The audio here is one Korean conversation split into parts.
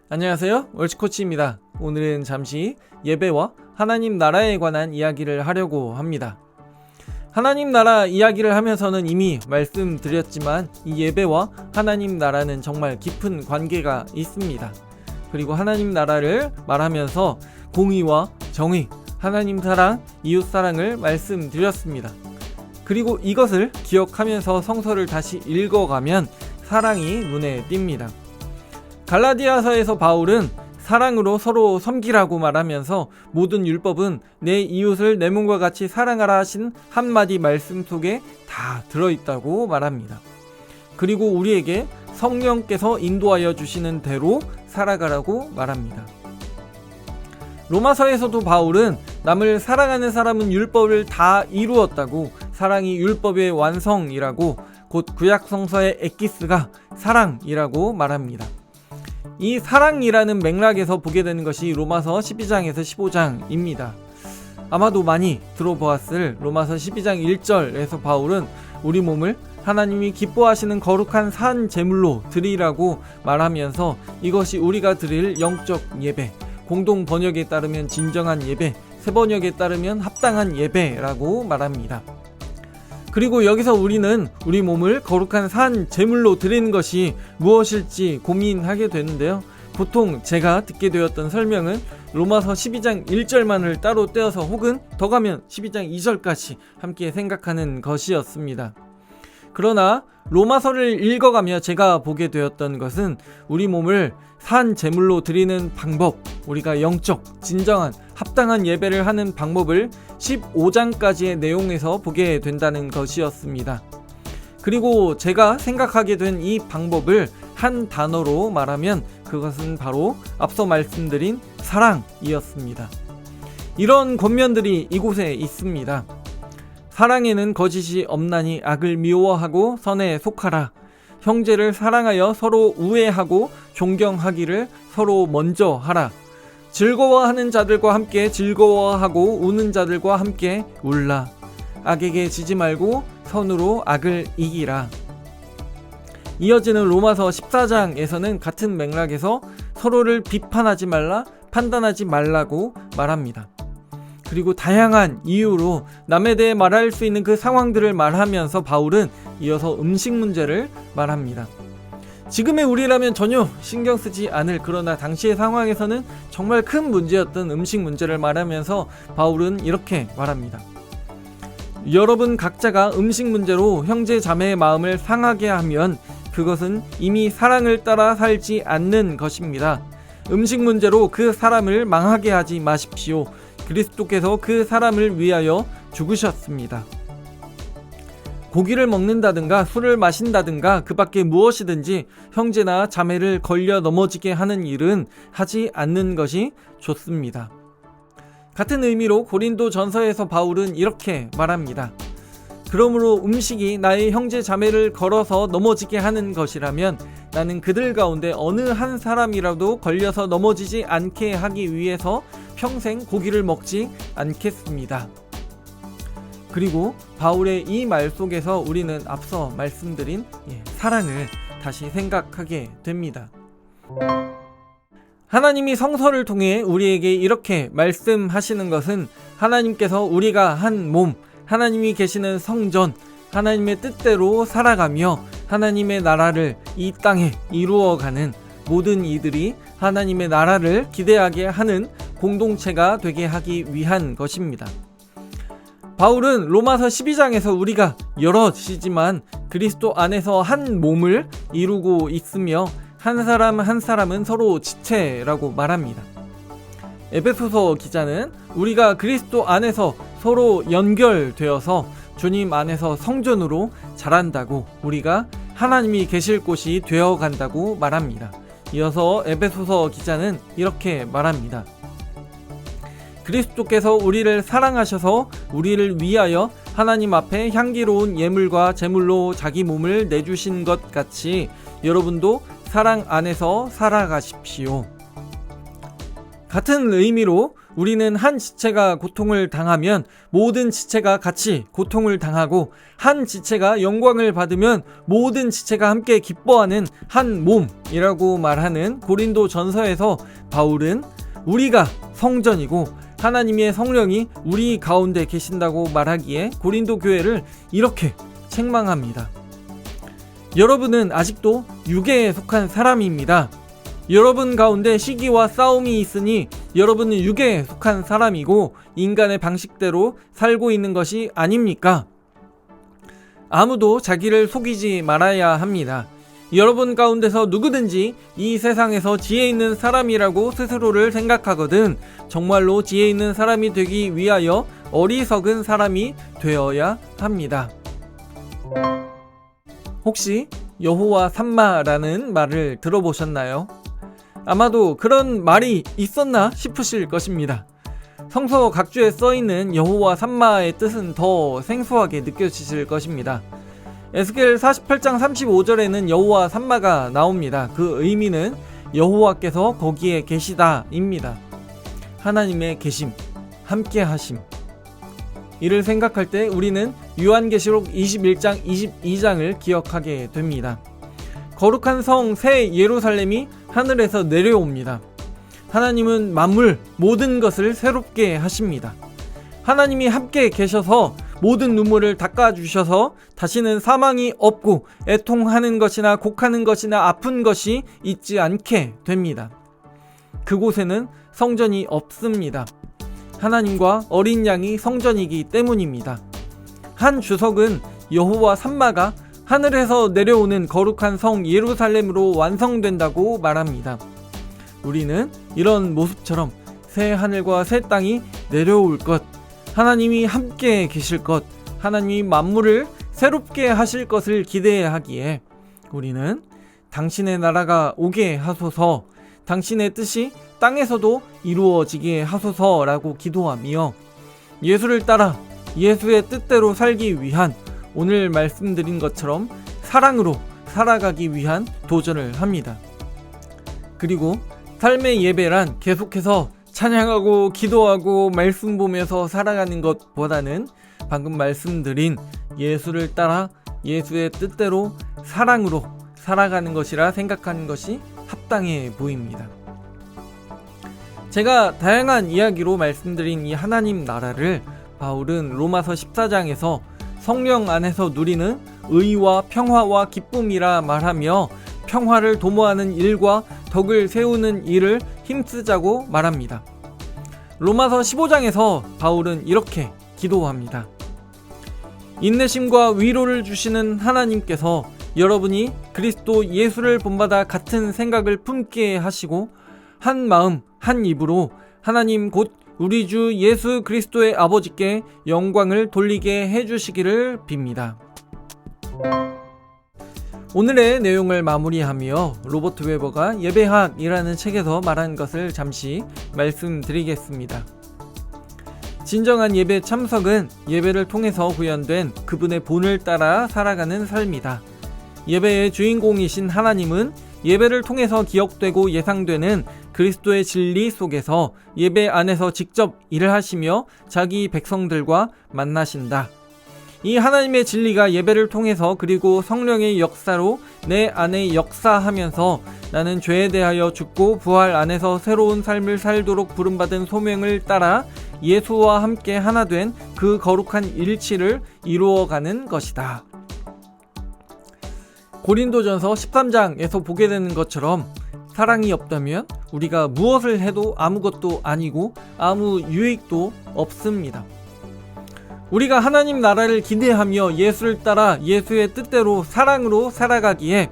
안녕하세요, 월치코치입니다. 오늘은 잠시 예배와 하나님 나라에 관한 이야기를 하려고 합니다. 하나님 나라 이야기를 하면서는 이미 말씀드렸지만 이 예배와 하나님 나라는 정말 깊은 관계가 있습니다. 그리고 하나님 나라를 말하면서 공의와 정의, 하나님 사랑, 이웃 사랑을 말씀드렸습니다. 그리고 이것을 기억하면서 성서를 다시 읽어가면 사랑이 눈에 띕니다. 갈라디아서에서 바울은 사랑으로 서로 섬기라고 말하면서 모든 율법은 내 이웃을 내 몸과 같이 사랑하라 하신 한마디 말씀 속에 다 들어있다고 말합니다. 그리고 우리에게 성령께서 인도하여 주시는 대로 살아가라고 말합니다. 로마서에서도 바울은 남을 사랑하는 사람은 율법을 다 이루었다고, 사랑이 율법의 완성이라고, 곧 구약 성서의 엑기스가 사랑이라고 말합니다. 이 사랑이라는 맥락에서 보게 되는 것이 로마서 12장에서 15장입니다. 아마도 많이 들어보았을 로마서 12장 1절에서 바울은 우리 몸을 하나님이 기뻐하시는 거룩한 산 제물로 드리라고 말하면서 이것이 우리가 드릴 영적 예배, 공동 번역에 따르면 진정한 예배, 새 번역에 따르면 합당한 예배라고 말합니다. 그리고 여기서 우리는 우리 몸을 거룩한 산 제물로 드리는 것이 무엇일지 고민하게 되는데요. 보통 제가 듣게 되었던 설명은 로마서 12장 1절만을 따로 떼어서 혹은 더 가면 12장 2절까지 함께 생각하는 것이었습니다. 그러나 로마서를 읽어가며 제가 보게 되었던 것은 우리 몸을 산 제물로 드리는 방법, 우리가 영적, 진정한, 합당한 예배를 하는 방법을 15장까지의 내용에서 보게 된다는 것이었습니다. 그리고 제가 생각하게 된 이 방법을 한 단어로 말하면 그것은 바로 앞서 말씀드린 사랑이었습니다. 이런 권면들이 이곳에 있습니다. 사랑에는 거짓이 없나니 악을 미워하고 선에 속하라. 형제를 사랑하여 서로 우애하고 존경하기를 서로 먼저 하라. 즐거워하는 자들과 함께 즐거워하고 우는 자들과 함께 울라. 악에게 지지 말고 선으로 악을 이기라. 이어지는 로마서 14장에서는 같은 맥락에서 서로를 비판하지 말라, 판단하지 말라고 말합니다. 그리고 다양한 이유로 남에 대해 말할 수 있는 그 상황들을 말하면서 바울은 이어서 음식 문제를 말합니다. 지금의 우리라면 전혀 신경 쓰지 않을, 그러나 당시의 상황에서는 정말 큰 문제였던 음식 문제를 말하면서 바울은 이렇게 말합니다. 여러분 각자가 음식 문제로 형제 자매의 마음을 상하게 하면 그것은 이미 사랑을 따라 살지 않는 것입니다. 음식 문제로 그 사람을 망하게 하지 마십시오. 그리스도께서 그 사람을 위하여 죽으셨습니다. 고기를 먹는다든가 술을 마신다든가 그 밖에 무엇이든지 형제나 자매를 걸려 넘어지게 하는 일은 하지 않는 것이 좋습니다. 같은 의미로 고린도 전서에서 바울은 이렇게 말합니다. 그러므로 음식이 나의 형제 자매를 걸어서 넘어지게 하는 것이라면 나는 그들 가운데 어느 한 사람이라도 걸려서 넘어지지 않게 하기 위해서 평생 고기를 먹지 않겠습니다. 그리고 바울의 이 말 속에서 우리는 앞서 말씀드린 사랑을 다시 생각하게 됩니다. 하나님이 성서를 통해 우리에게 이렇게 말씀하시는 것은 하나님께서 우리가 한 몸, 하나님이 계시는 성전, 하나님의 뜻대로 살아가며 하나님의 나라를 이 땅에 이루어가는 모든 이들이 하나님의 나라를 기대하게 하는 공동체가 되게 하기 위한 것입니다. 바울은 로마서 12장에서 우리가 여럿이지만 그리스도 안에서 한 몸을 이루고 있으며 한 사람 한 사람은 서로 지체라고 말합니다. 에베소서 기자는 우리가 그리스도 안에서 서로 연결되어서 주님 안에서 성전으로 자란다고, 우리가 하나님이 계실 곳이 되어간다고 말합니다. 이어서 에베소서 기자는 이렇게 말합니다. 그리스도께서 우리를 사랑하셔서 우리를 위하여 하나님 앞에 향기로운 예물과 제물로 자기 몸을 내주신 것 같이 여러분도 사랑 안에서 살아가십시오. 같은 의미로 우리는 한 지체가 고통을 당하면 모든 지체가 같이 고통을 당하고, 한 지체가 영광을 받으면 모든 지체가 함께 기뻐하는 한 몸이라고 말하는 고린도 전서에서 바울은 우리가 성전이고 하나님의 성령이 우리 가운데 계신다고 말하기에 고린도 교회를 이렇게 책망합니다. 여러분은 아직도 육에에 속한 사람입니다. 여러분 가운데 시기와 싸움이 있으니 여러분은 육에에 속한 사람이고 인간의 방식대로 살고 있는 것이 아닙니까? 아무도 자기를 속이지 말아야 합니다. 여러분 가운데서 누구든지 이 세상에서 지혜 있는 사람이라고 스스로를 생각하거든 정말로 지혜 있는 사람이 되기 위하여 어리석은 사람이 되어야 합니다. 혹시 여호와 삼마라는 말을 들어보셨나요? 아마도 그런 말이 있었나 싶으실 것입니다. 성서 각주에 써있는 여호와 삼마의 뜻은 더 생소하게 느껴지실 것입니다. 에스겔 48장 35절에는 여호와 삼마가 나옵니다. 그 의미는 여호와께서 거기에 계시다 입니다. 하나님의 계심, 함께 하심. 이를 생각할 때 우리는 요한계시록 21장 22장을 기억하게 됩니다. 거룩한 성 새 예루살렘이 하늘에서 내려옵니다. 하나님은 만물 모든 것을 새롭게 하십니다. 하나님이 함께 계셔서 모든 눈물을 닦아주셔서 다시는 사망이 없고 애통하는 것이나 곡하는 것이나 아픈 것이 있지 않게 됩니다. 그곳에는 성전이 없습니다. 하나님과 어린 양이 성전이기 때문입니다. 한 주석은 여호와 삼마가 하늘에서 내려오는 거룩한 성 예루살렘으로 완성된다고 말합니다. 우리는 이런 모습처럼 새 하늘과 새 땅이 내려올 것, 하나님이 함께 계실 것, 하나님이 만물을 새롭게 하실 것을 기대하기에 우리는 당신의 나라가 오게 하소서, 당신의 뜻이 땅에서도 이루어지게 하소서라고 기도하며 예수를 따라 예수의 뜻대로 살기 위한 오늘 말씀드린 것처럼 사랑으로 살아가기 위한 도전을 합니다. 그리고 삶의 예배란 계속해서 찬양하고 기도하고 말씀 보면서 살아가는 것보다는 방금 말씀드린 예수를 따라 예수의 뜻대로 사랑으로 살아가는 것이라 생각하는 것이 합당해 보입니다. 제가 다양한 이야기로 말씀드린 이 하나님 나라를 바울은 로마서 14장에서 성령 안에서 누리는 의와 평화와 기쁨이라 말하며 평화를 도모하는 일과 덕을 세우는 일을 힘쓰자고 말합니다. 로마서 15장에서 바울은 이렇게 기도합니다. 인내심과 위로를 주시는 하나님께서 여러분이 그리스도 예수를 본받아 같은 생각을 품게 하시고 한 마음 한 입으로 하나님 곧 우리 주 예수 그리스도의 아버지께 영광을 돌리게 해주시기를 빕니다. 오늘의 내용을 마무리하며 로버트 웨버가 예배학이라는 책에서 말한 것을 잠시 말씀드리겠습니다. 진정한 예배 참석은 예배를 통해서 구현된 그분의 본을 따라 살아가는 삶이다. 예배의 주인공이신 하나님은 예배를 통해서 기억되고 예상되는 그리스도의 진리 속에서 예배 안에서 직접 일을 하시며 자기 백성들과 만나신다. 이 하나님의 진리가 예배를 통해서 그리고 성령의 역사로 내 안에 역사하면서 나는 죄에 대하여 죽고 부활 안에서 새로운 삶을 살도록 부름받은 소명을 따라 예수와 함께 하나 된 그 거룩한 일치를 이루어가는 것이다. 고린도전서 13장에서 보게 되는 것처럼 사랑이 없다면 우리가 무엇을 해도 아무것도 아니고 아무 유익도 없습니다. 우리가 하나님 나라를 기대하며 예수를 따라 예수의 뜻대로 사랑으로 살아가기에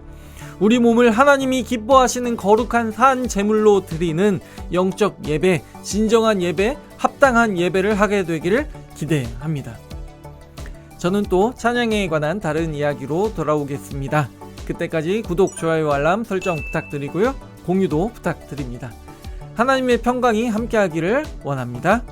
우리 몸을 하나님이 기뻐하시는 거룩한 산 제물로 드리는 영적 예배, 진정한 예배, 합당한 예배를 하게 되기를 기대합니다. 저는 또 찬양에 관한 다른 이야기로 돌아오겠습니다. 그때까지 구독, 좋아요, 알람 설정 부탁드리고요. 공유도 부탁드립니다. 하나님의 평강이 함께하기를 원합니다.